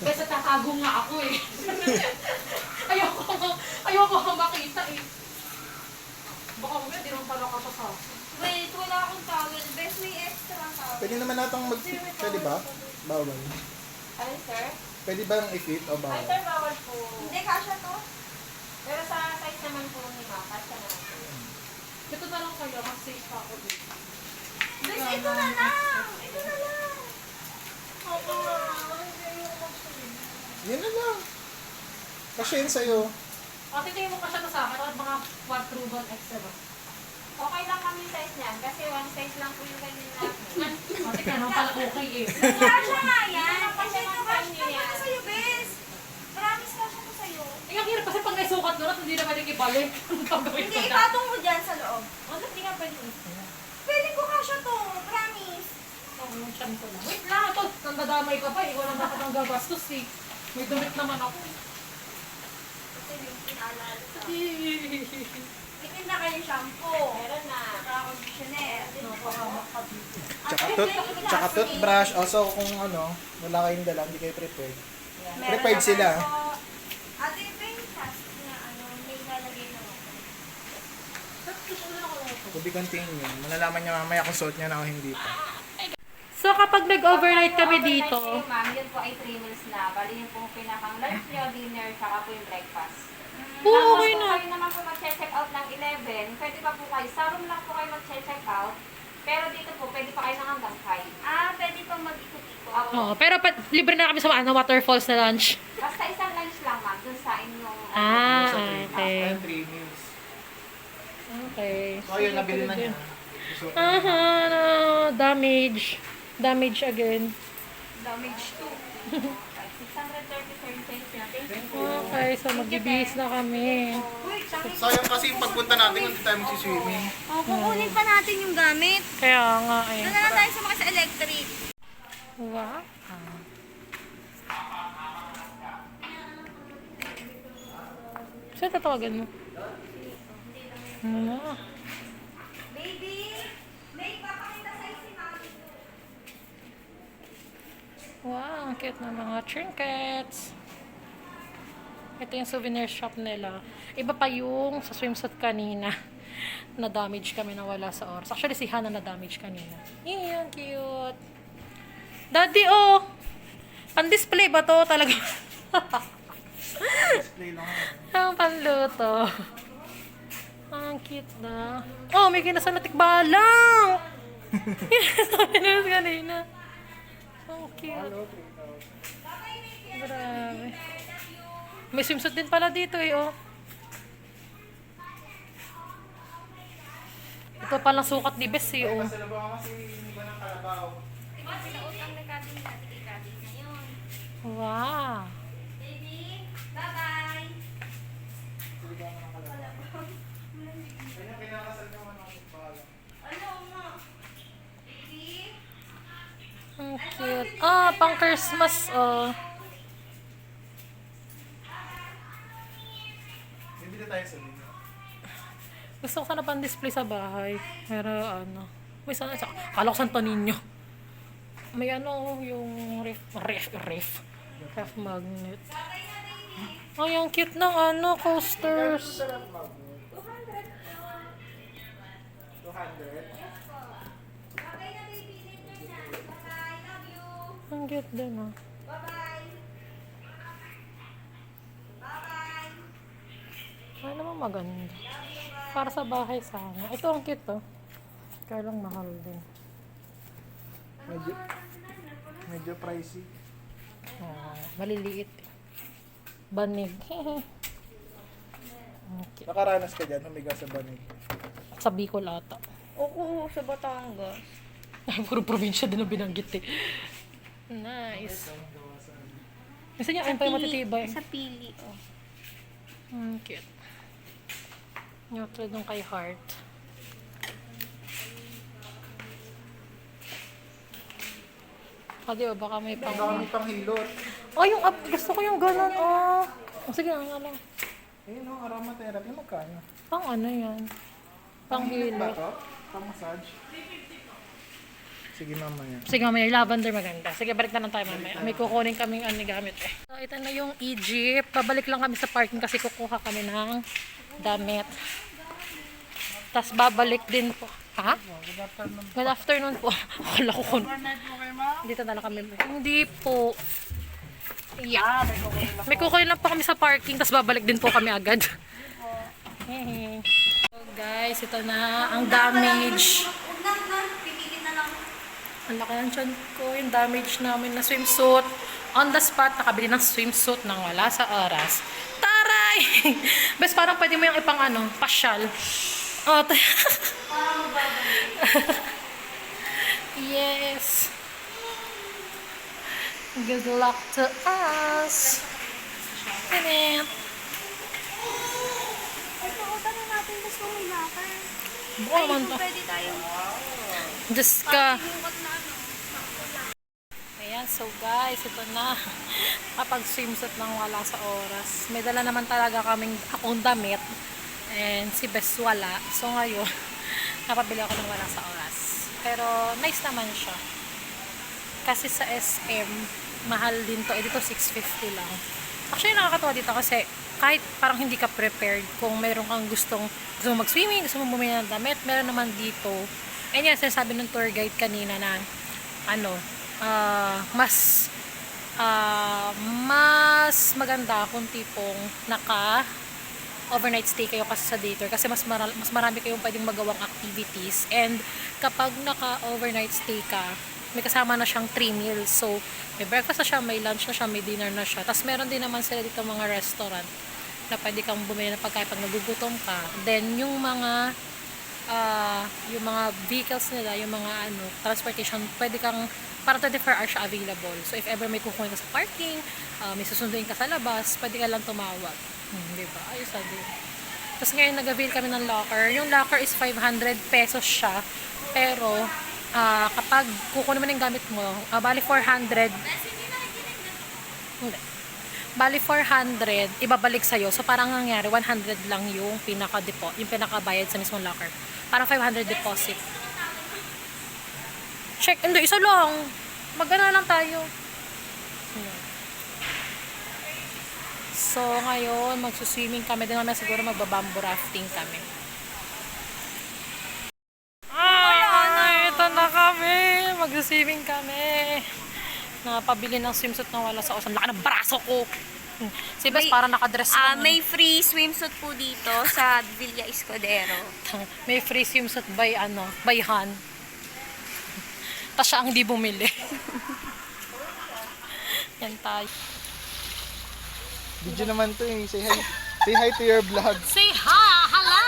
Kasi tatago nga ako eh. ayoko nga makita eh. Baka mamaya, di naman pala ka sa Wait, wala akong towel. Bes, may extra towel. Pwede naman natang Pwede ba? Bawal. Ay, sir? Pwede ba yung i-fit o bawal? bawal po. Hindi, kasha to. Pero sa size naman po ni Ma, kasya naman po. Ito na lang kayo, mas safe pa ako dito. Bes, ito na lang. Ito na lang. Ako na, ayoko mag-swim. Yan na lang. Kasi yun sa'yo. Ate, tingin mo kasya na sa akin, at mga quadruple extra. Okay lang kami size niyan kasi one size lang po yung ganyan natin. Ate, kaya naman pala okay eh. Kasha nga yan. Kasi ito kasha pa sa'yo, Bes. Promise kasha ko sa'yo. Ay, ang hirap kasi pag naisukat ko na, hindi na pwedeng ibalik. Ano pang gawin Hindi, ko na? ipatong mo dyan sa loob. Ano, hindi nga pwedeng isa. Pwede ko kasha to. Promise. Oo, yung tiyan ko lang. Wait lang, ito, nandadamay ka pa. Ikaw lang dapat ang gagastos eh. May damit naman ako. Ito yung pinaalala sa Hehehehe. Itin na kayo shampoo. Meron na. Saka conditioner. Napahamak ka dito. Tsaka toothbrush. Also, kung wala kayong dala, hindi kayo prepared. Prepared sila. Ate, ito yung plastic na may lalagay na ako. To be continued. Malalaman niya mamaya kung suot niya na o hindi pa. So, kapag nag-overnight kami dito, Overnight kayo, ma'am, yun po ay 3 meals na. Bali yun po pinakang lunch nyo, dinner, saka po yung breakfast. okay Kung na. kayo naman po mag-check out ng 11, pwede pa po kayo, sa room lang po kayo mag-check out. Pero dito po, pwede pa kayo ng hanggang 5. Pwede pang mag-ikot-ikot. Oo, pero libre na kami sa waterfalls na lunch. Basta isang lunch lang, ma'am, dun sa inyong... Okay. And 3 meals. Okay. So, yun, nabili na niya. Susuot niya. Aha, no, damage. Damage again. Damage to. 630 per change na. Thank you. Okay, so magbibihis na kami. Uy, tsaka Sayang kasi yung pagpunta natin kung hindi tayo magsiswimming. kukunin pa natin yung gamit. Kaya nga eh. Doon na lang tayo sumakay sa electric. Wow. Saan tatawagan mo? Ah. Baby, may papakita sa'yo si Mami. Wow, ang cute na mga trinkets. Ito yung souvenir shop nila. Iba pa yung sa swimsuit kanina. Na-damage kami na wala sa oras. Actually, si Hana na-damage kanina. Yan, cute. Daddy, oh! Pan-display ba to talaga? Display lang. Ang panluto. Ang cute na. Oh, may kinasal na tikbalang! Sabi na kanina. Ang cute. Grabe. May swimsuit din pala dito eh, oh. Ito palang sukat ni Bess eh, oh. Sa labang kasi iba ng kalabaw. Diba, pinautang na kabin natin kay kabin ngayon. Wow. Baby, bye-bye. Kanya pinakasal naman ang bahala. Ano mo? Baby? Ang cute. Ah, pang Christmas, oh. Bibili tayo sa linya. Gusto ko sana pang display sa bahay. Pero ano. May sana, kala ko Santo Niño. May yung ref magnet. Ay, ang cute ng coasters. Sarap mag 200. Okay na, baby. Dinner na. Bye-bye. Love you. Ang cute din, ah. Bye-bye. Bye-bye. Ay, naman maganda. Para sa bahay sana. Ito ang cute, oh. Kaya lang mahal din. Medyo pricey. Oh, maliliit. Banig. Okay. Nakaranas ka dyan, umiga sa banig. Sa Bicol ata. Oo, sa Batangas. Puro probinsya din ang binanggit eh. Nice. Isa niya, ayun pa yung matitibay. Sa pili, oh. Cute. Yung tulad nung kay Heart. Di ba baka may pang... Baka may panghilot. Oh, yung up. Gusto ko yung ganun. Oh. Sige, ang alam. Ayun o, aromatherapy. Magkano? Pang ano yan? Pang Ba hilo. to? Pang massage? Sige mamaya. Sige, mamaya. Lavender maganda. Sige, balik na lang tayo mamaya. May kukunin kaming ano gamit eh. So, ito na yung Egypt. Babalik lang kami sa parking kasi kukuha kami ng damit. Tapos babalik din po. Ha? Good afternoon. Good afternoon po. Akala ko kung... Overnight po kayo, ma'am? Dito na lang kami. Hindi po. Yeah. May kukunin lang po kami sa parking, tapos babalik din po kami agad. Hehe. So guys, ito na ang damage. Pipili na lang. Ang laki ng tiyan ko, yung damage namin na swimsuit. On the spot, nakabili ng swimsuit nang wala sa oras. Taray! Bes, parang pwede mo yung ipang ano, pasyal. Oh, yes. Good luck to us. Ganyan. Ito, tanong natin gusto may locker. Buka naman to. Pwede tayong Diyos ka. bukat na ano. Ayan, so guys, ito na. Kapag swimsuit nang wala sa oras. May dala naman talaga kaming akong damit. And si Bes wala. So ngayon, napabili ako ng wala sa oras. Pero nice naman siya. Kasi sa SM, mahal din to. Eh, dito 650 lang. Actually, nakakatawa dito kasi kahit parang hindi ka prepared kung meron kang gusto mo mag-swimming, gusto mo bumili ng damit, meron naman dito. And yan, sinasabi ng tour guide kanina na ano, mas maganda kung tipong overnight stay kayo kasi sa day tour kasi mas marami kayong pwedeng magawang activities, and kapag naka-overnight stay ka, may kasama na siyang 3 meals. So, may breakfast na siya, may lunch na siya, may dinner na siya. Tapos meron din naman sila dito mga restaurant na pwede kang bumili ng pagkain pag nagugutom ka. Then, yung mga vehicles nila, yung mga transportation, pwede kang, para 24 hours siya available. So, if ever may kukunin ka sa parking, may susunduin ka sa labas, pwede ka lang tumawag. Diba? Ayos na din. Tapos ngayon, nag-avail kami ng locker. Yung locker is 500 pesos siya. Pero, kapag kukunin mo na yung gamit mo, bali 400. Hindi. Bali 400, ibabalik sa'yo. So, parang nangyari, 100 lang yung yung pinakabayad sa mismong locker. Parang 500 deposit. Check. Hindi, isa lang. Magana lang tayo. So, ngayon, magsuswimming kami. Din naman siguro magbabamboo rafting kami. Ito na kami. Magsuswimming kami. Napabili ng swimsuit na wala sa oras. Ang laki ng braso ko. Si Bes parang nakadress lang. May free swimsuit po dito sa Villa Escudero. May free swimsuit by Han. Tapos siya ang di bumili. Yan tayo. Video naman to eh. Say hi. Say hi to your vlog. Say hi! Hello!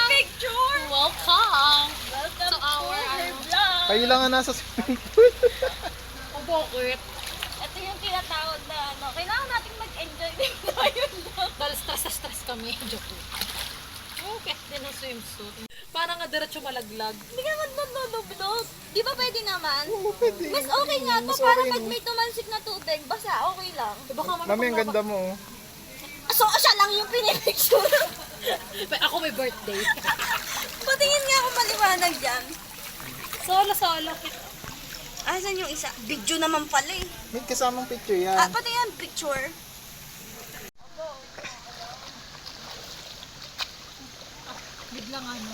Picture! Welcome! To our Vlog! Kayo lang ang nasa swimming pool. bakit? Ito yung tinatawag na kailangan natin mag-enjoy din tayo lang. Dahil stress kami. Joke. Okay, din ang swimsuit. Parang nga diretso malaglag. Hindi ka mag-vlog. Di ba pwede naman? Oo, pwede. Mas okay nga to, Mas para okay, pag no? may tumansik na tubig, basta okay lang. Baka Mami, ang ganda mo. Oh. So, siya lang yung pinipicture. Ako may birthday. Patingin nga ako maliwanag dyan. Solo. Asan yung isa? Video naman pala eh. May kasamang picture yan. Pati yan, picture. Biglang ano.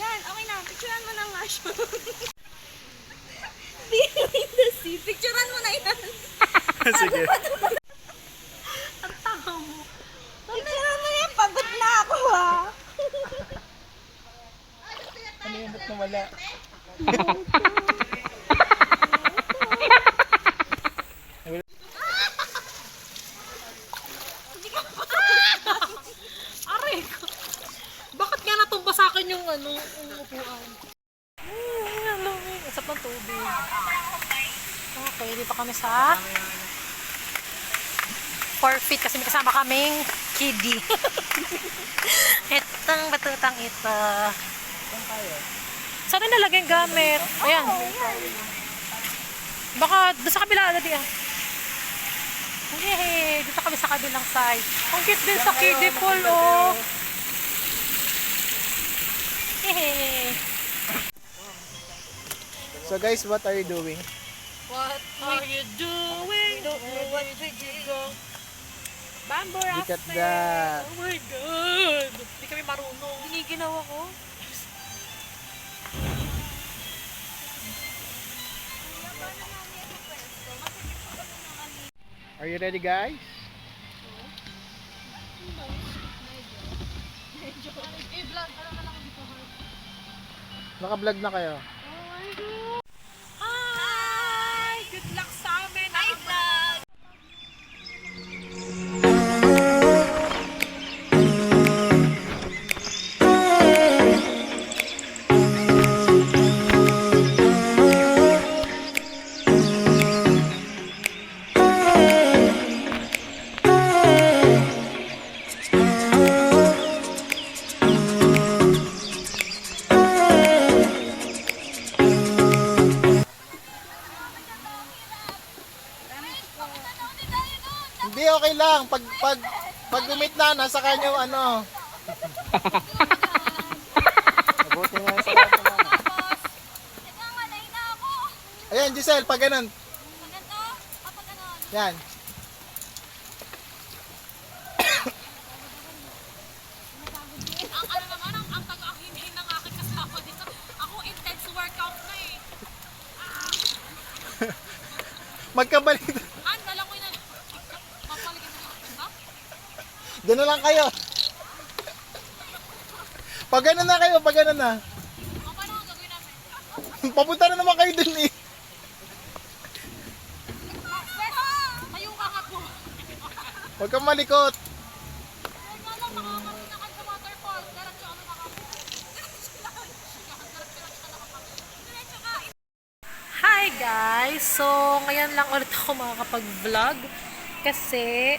Yan, okay na. Picturean mo na nga siya. Behind the scene. Picturean mo na yan. Sige. Ang Wala. Aray ko. Bakit nga natumba sa akin yung ano, yung upuan? Asap ng tubig. Okay, dito kami sa 4 feet kasi may kasama kaming kiddie. Itong batutang ito. Saan na nalagay yung gamit? Ayan. Baka doon sa kabila na diyan. Yay! Dito kami sa kabilang side. Ang cute din sa kiddie pool, oh. Yay! So guys, what are you doing? What are you doing? Don't know what to do. Bamboo Look at raft. that. Oh my God! Hindi kami marunong. Giniginaw ako. Are you ready, guys? Naka-vlog na kayo. Hi! Good luck sa amin! Hi, vlog! Hindi, okay lang. Pag gumit na, nasa kanya yung ano. Mabuti nga sa kanya na. Nagmamalay na ako. Ayan, Giselle, pag ganun. Ganito? Kapag ganon. Yan. Ang ano naman, ang taga-ahinhin ng aking kasama dito. Ako intense workout na eh. Magkabalik. Dala ko na. Papaligid na lang. Diyan na lang kayo. Pag ganun na kayo, pag ganun na. Paano ang gagawin namin? Papunta na naman kayo dun eh. Tayo ka nga po. Huwag kang malikot. Nga lang, makakapinakan sa waterfall. Diretso ano Hi guys! So, ngayon lang ulit ako makakapag-vlog kasi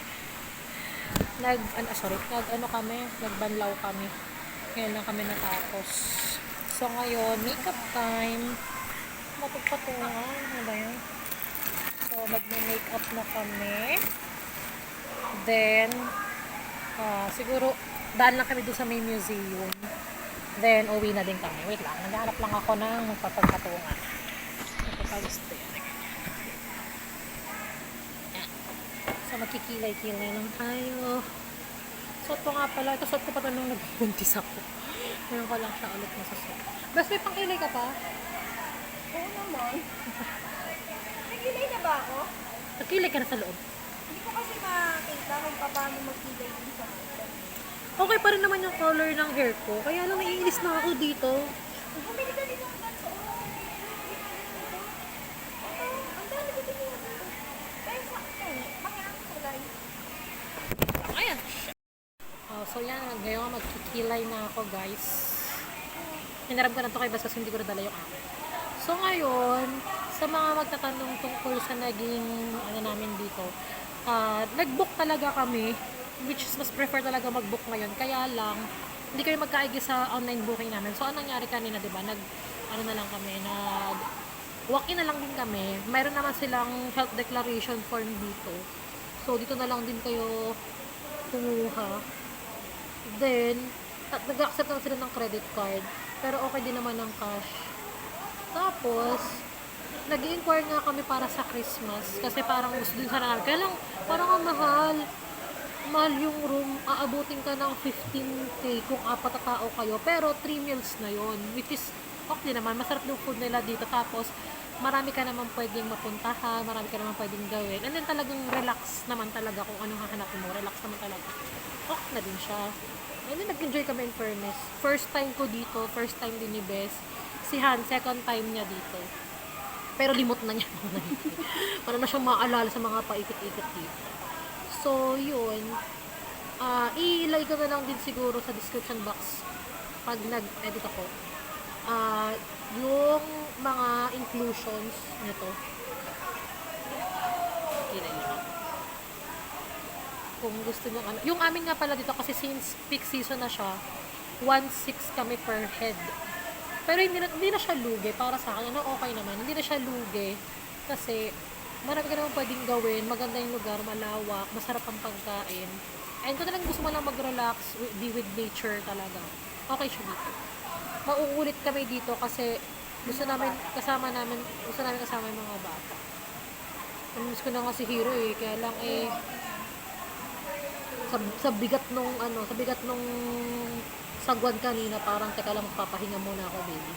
nagbanlaw kami. Ngayon lang kami natapos. So, ngayon, makeup time. Matugpatungan. Ano ba yan? So, magme-makeup na kami. Then, siguro, daan lang kami doon sa may museum. Then, uwi na din kami. Wait lang, naghahanap lang ako ng magpapagpatungan. Magpapagos to yan. Yan. So, magkikilay-kilay lang tayo. Suot ko nga pala. Ito, suot ko pa ito nung nagbuntis ako. Ngayon ko lang siya ulit masasuot. Bes, may pangkilay ka pa? Oo naman. Nagilay na ba ako? Nagkilay ka na sa loob. Hindi ko kasi makita kung paano magkilay din sa akin. Okay pa rin naman yung color ng hair ko. Kaya lang naiinis na ako dito. Bumili ka din ng ganito. Ang dami ko din yung ganito. Kaya sa akin, mga kulay. Ayan. So yan, ngayon magkikilay na ako guys. Hinaram ko na to kay Bas kasi hindi ko na dala yung akin. So ngayon, sa mga magtatanong tungkol sa naging namin dito, nag-book talaga kami, which is mas prefer talaga mag-book ngayon. Kaya lang, hindi kami magkaigi sa online booking namin. So anong nangyari kanina, di ba? Walk-in na lang din kami. Mayroon naman silang health declaration form dito. So dito na lang din kayo kumuha. Then, nag-accept naman sila ng credit card. Pero okay din naman ng cash. Tapos, nag-inquire nga kami para sa Christmas. Kasi parang gusto din sana namin. Kaya lang, parang ang mahal. Mahal yung room. Aabutin ka ng 15K kung 4 na tao kayo. Pero 3 meals na yon, which is okay naman. Masarap yung food nila dito. Tapos, marami ka naman pwedeng mapuntahan. Marami ka naman pwedeng gawin. And then talagang relax naman talaga kung anong hahanapin mo. Relax naman talaga. Okay na din siya. And then nag-enjoy kami in fairness. First time ko dito. First time din ni Bes. Si Han, second time niya dito. Pero limot na niya. Para na siyang maalala sa mga paikot-ikot dito. So, yun. I-ilagay ko na lang din siguro sa description box pag nag-edit ako. Yung mga inclusions nito. Kung gusto nyo, yung amin nga pala dito kasi since peak season na siya, 1.6 kami per head. Pero hindi na siya lugi para sa akin. Okay naman. Hindi na siya lugi kasi marami ka naman pwedeng gawin. Maganda yung lugar, malawak, masarap ang pagkain. And kung talagang gusto mo lang mag-relax, be with nature talaga, okay siya dito. Mauulit kami dito kasi gusto namin kasama yung mga bata. Miss ko na nga si Hero kaya lang sa bigat nung sagwan kanina, parang teka lang, papahinga muna ako, baby.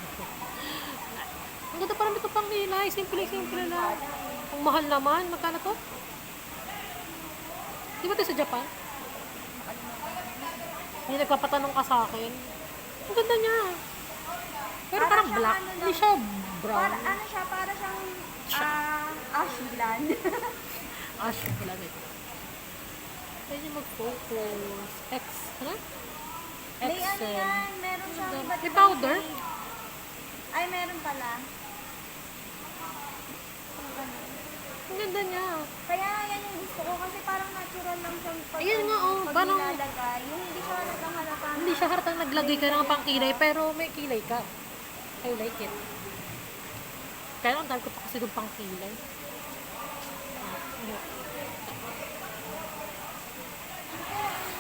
Ang ganda parang ito pang nilay, simple lang. Ang mahal naman, magkano to? Di ba ito sa Japan? Hindi nagpapatanong ka sa akin. Ang ganda niya. Pero parang black, hindi siya brown. Ano siya, para siyang Ashland. Ash, wala nito. Pwede mag-focus. Ano? May ano Excel. yan, meron siyang iba't May ibang powder? shade. Ay, meron pala. Ang ganun. Ang ganda niya. Kaya yan yung gusto ko kasi parang natural lang siyang Ayun nga, pag parang nilalagay. Yung hindi siya halata. hindi siya haratang naglagay ka ng pangkilay, pero may kilay ka. I like it. Kaya ang dahil ko pa kasi doon pangkilay.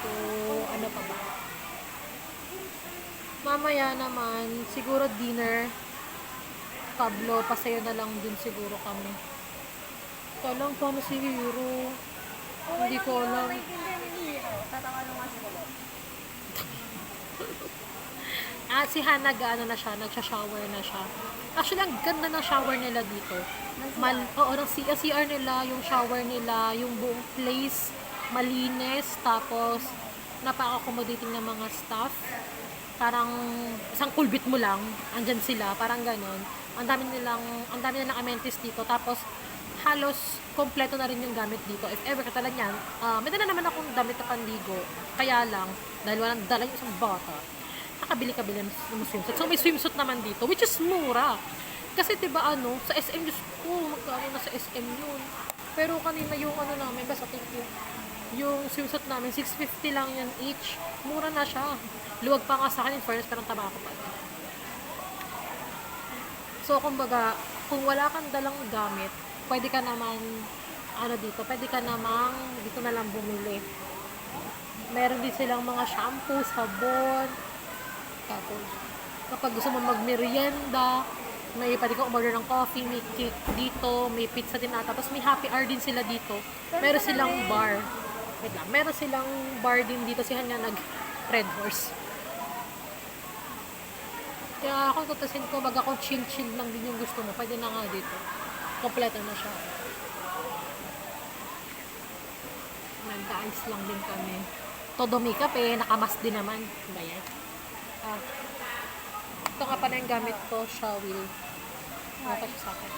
So, ano pa ba? Mamaya naman, siguro dinner. Pablo, pasayo na lang din siguro kami. Kaya lang, paano si Hero? Hindi ko alam. May kinda ni Hero. Tatawa lang nga sila. Si Hana, na siya, nagsha-shower na siya. Actually, ang ganda ng shower nila dito. Oo, ng CR nila, yung shower nila, yung buong place, malinis, tapos napaka-accommodating ng mga staff. Parang isang kulbit mo lang, andyan sila, parang ganon. Ang dami nilang amenities dito, tapos halos kompleto na rin yung gamit dito. If ever katulad niyan, may dala naman akong damit na panligo. Kaya lang, dahil walang dala yung isang bata, nakabili-kabili ng swimsuit. So may swimsuit naman dito, which is mura. Kasi diba sa SM, Diyos ko, magkano na sa SM yun. Pero kanina yung namin, basta thank you. Yung swimsuit namin, 650 lang yan each. Mura na siya. Luwag pa nga sa akin, in fairness, pero ang taba ko pa. So, kumbaga, kung wala kang dalang gamit, pwede ka naman, pwede ka namang dito na lang bumili. Meron din silang mga shampoo, sabon. Tapos, kapag gusto mo magmerienda, pwede ka umorder ng coffee, may cake dito, may pizza din ata. Tapos may happy hour din sila dito. Meron silang bar. Wait lang, meron silang bar din dito. Si Hanya nag-Red Horse. Kaya kung tutasin ko, kung chill-chill lang din yung gusto mo, pwede na nga dito. Kompleto na siya. Nag-ice lang din kami. Todo makeup nakamas din naman. Bayan. Ito nga pala yung gamit ko, Shawil. Okay siya sa akin.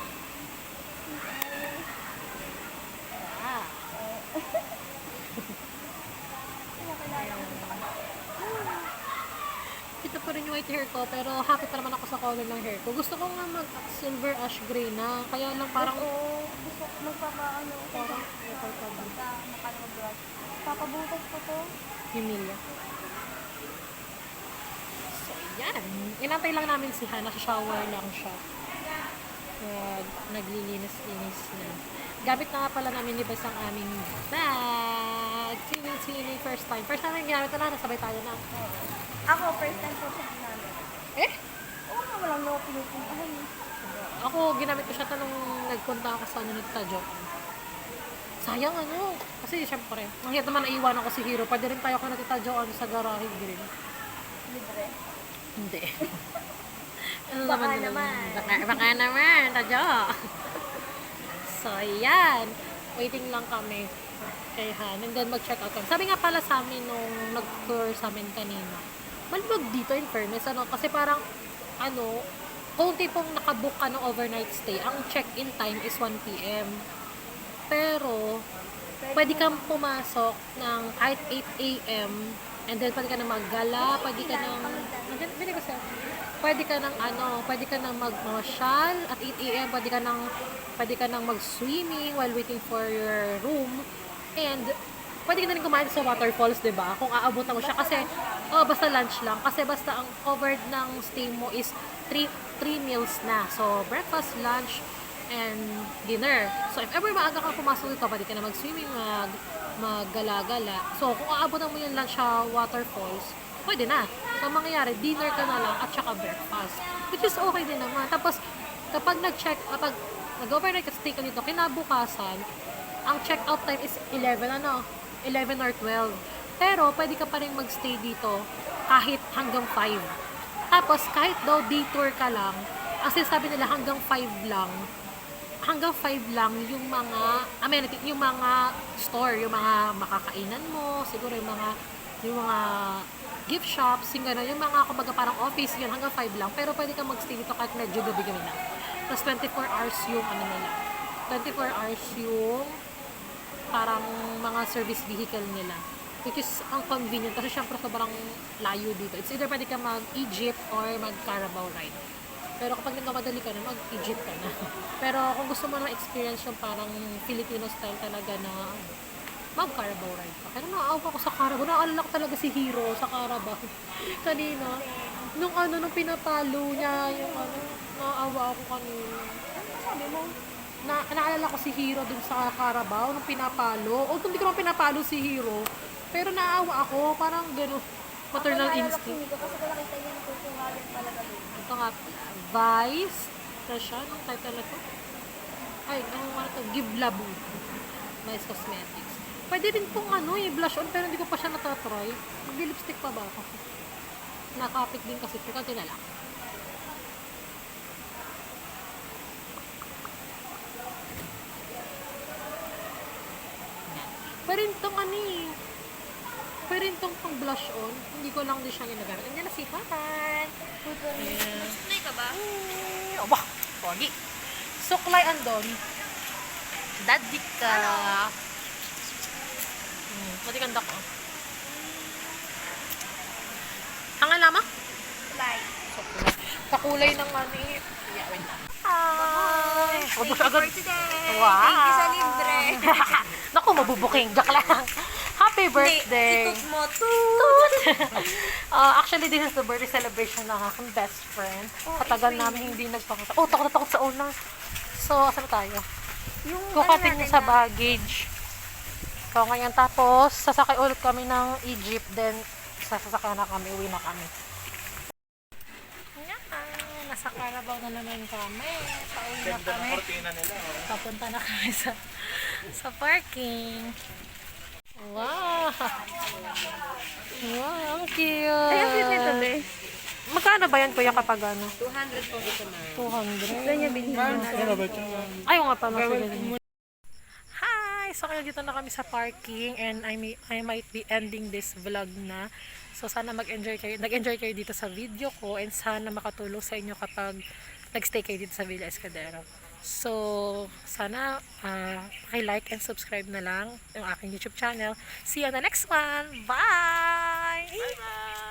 Ito pa rin yung white hair ko, pero happy pa naman ako sa color ng hair ko. Gusto ko nga mag-silver ash gray na, kaya lang parang Gusto ko magpapaano. Parang nakalabas. Papabutas ko to. Emilia. So, yan. Inantay lang namin si Hana. Shower lang siya. Naglilinis-linis na. Gamit na nga pala namin libas ang aming bag. Sino first time? First time yung ginamit na nasabay tayo na. Ako, first time ko siya ginamit. Oo nga, walang nawa pinupuntahan. Ako, ginamit ko siya nung nagpunta ako sa Tajo. Sayang kasi syempre, ang hirap naman naiwan ako si Hero. Pwede rin tayo Tajo sa garahe green. Libre. Hindi. Baka naman. Baka naman, Tajo. So, yan. Waiting lang kami kay Han. And then mag-check out kami. Sabi nga pala sa amin nung nag-tour sa amin kanina, malibag dito in fairness, kasi parang, kung tipong nakabook ka ng overnight stay, ang check-in time is 1 p.m. Pero, pwede kang pumasok ng kahit 8 a.m. and then pwede ka na maggala, pwede ka nang, pwede ka nang pwede ka nang magmasyal at 8 a.m. Pwede ka nang mag-swimming while waiting for your room. And, pwede ka na rin kumain sa waterfalls, di ba? Kung aabutan mo siya. Kasi, basta lunch lang. Kasi basta ang covered ng stay mo is 3 meals na. So, breakfast, lunch, and dinner. So, if ever maaga ka pumasok dito, pwede ka na mag-swimming, maggala-gala. So, kung aabutan mo yung lunch sa waterfalls, pwede na. So, ang mangyayari, dinner ka na lang at saka breakfast. Which is okay din naman. Tapos, kapag nag-overnight ka stay ka dito, kinabukasan, ang check-out time is 11 or 12. Pero, pwede ka pa rin magstay dito kahit hanggang 5. Tapos, kahit daw day tour ka lang, ang sinasabi nila hanggang 5 lang yung mga amenity, yung mga store, yung mga makakainan mo, siguro yung mga gift shops, yung gano'n, yung mga kumbaga parang office, yun hanggang 5 lang. Pero pwede ka magstay dito kahit medyo gabi-gabi na. Tapos 24 hours yung nila. 24 hours yung parang mga service vehicle nila. Which is ang convenient kasi syempre sobrang layo dito. It's either pwede ka mag-Egypt or mag-Carabao ride. Pero kapag nagmamadali ka na, mag-Egypt ka na. Pero kung gusto mo na experience yung parang Filipino style talaga na mag-Carabao ride ka. Pero naaawa ko sa Carabao. Naalala ko talaga si Hero sa Carabao. Kanina. Nung pinapalo niya yung naawa ako kanina. Ano sabi mo? Naalala ko si Hero dun sa Carabao nung pinapalo. O hindi ko naman pinapalo si Hero. Pero naawa ako. Parang gano'n. Maternal instinct. Kasi wala kita niya nagkukungalan talaga doon. Ito nga, Vice. Ito siya. Anong title na to? Ay, ano nga ito? Give Labu. Vice Cosmetics. Pwede din pong blush on, pero hindi ko pa siya natatry. Mag-lipstick pa ba ako? Nakapit din kasi. Pero na lang. Pero itong pero itong pang blush on, hindi ko lang din siya ginagamit. Andiyan na si Hatan. Suklay ka ba? Aba, pogi. Suklay andon. Daddy ka. Pwede kanda ko. Ang alama? Suklay. Suklay. Kakulay ng Yeah, wait lang. Hi! Thank you for today. Wow. Thank you sa libre. Naku, mabubuking. Joke lang. Happy birthday! Itut mo. Tut. Actually, this is the birthday celebration ng aking best friend. Katagal namin hindi nagpakita. Oh, takot na takot sa una. So, saan tayo? Yung Kukatin niya sa baggage. So, ngayon tapos, sasakay ulit kami ng Egypt. Then, sasakay na kami, uwi na kami. Nasa Carabao na naman kami. Pauwi na Ganda ng kami. kortina nila. Papunta na kami sa parking. Wow! Wow, ang cute! Ay, ang cute nito, be. Magkano ba yan, kuya, kapag 200 po dito na. 200? Ito niya bilhin mo na. Ano ba ito? Ay, nga pa, Hi! So, kaya dito na kami sa parking and I might be ending this vlog na. So, sana nag-enjoy kayo dito sa video ko and sana makatulong sa inyo kapag nag-stay kayo dito sa Villa Escudero. So, sana like and subscribe na lang yung aking YouTube channel. See you on the next one! Bye! Bye-bye!